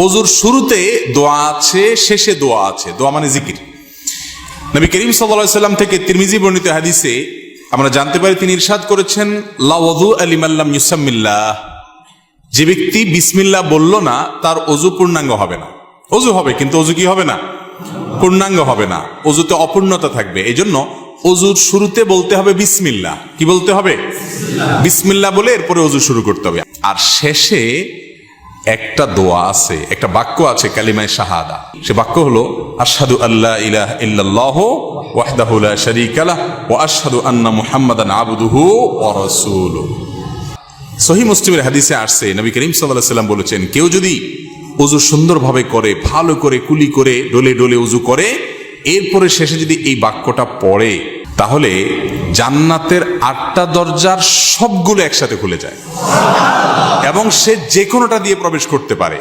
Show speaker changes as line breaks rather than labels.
ওযুর শুরুতে দোয়া আছে, শেষে দোয়া আছে। দোয়া মানে জিকির। নবী করিম সাল্লাল্লাহু আলাইহি ওয়াসাল্লাম থেকে তিরমিজি বর্ণিত হাদিসে আমরা জানতে পারি, তিনি ইরশাদ করেছেন, লা ওযু লিমান লাম ইউসাম্মিল্লাহ, যে ব্যক্তি বিসমিল্লাহ বলল না তার ওযু পূর্ণাঙ্গ হবে না। ওযু হবে কিন্তু ওযু কি হবে না? পূর্ণাঙ্গ হবে না, ওযুতে অপূর্ণতা থাকবে। এজন্য ওযুর শুরুতে বলতে হবে বিসমিল্লাহ। কি বলতে হবে? বিসমিল্লাহ বলে এরপরে ওযু শুরু করতে হবে। আর শেষে একটা দোয়া আছে, একটা বাক্য আছে, কালিমায়ে শাহাদা। সে বাক্য হলো আশহাদু আল্লা ইলাহা ইল্লাল্লাহ ওয়াহদাহু লা শারীকা লাহ ওয়া আশহাদু আন্না মুহাম্মাদান আবদুহু ওয়া রাসূলুহু। সহিহ মুসলিমের হাদিসে আসছে, নবী করিম সাল্লাল্লাহু আলাইহি ওয়াসাল্লাম বলেছেন, কেউ যদি ওযু সুন্দরভাবে করে, ভালো করে কুলি করে, ডলে ডলে ওযু করে, এরপরে শেষে যদি এই বাক্যটা পড়ে, তাহলে জান্নাতের 8টা দরজার সবগুলো একসাথে খুলে যায় এবং সে যে কোনোটা দিয়ে প্রবেশ করতে পারে।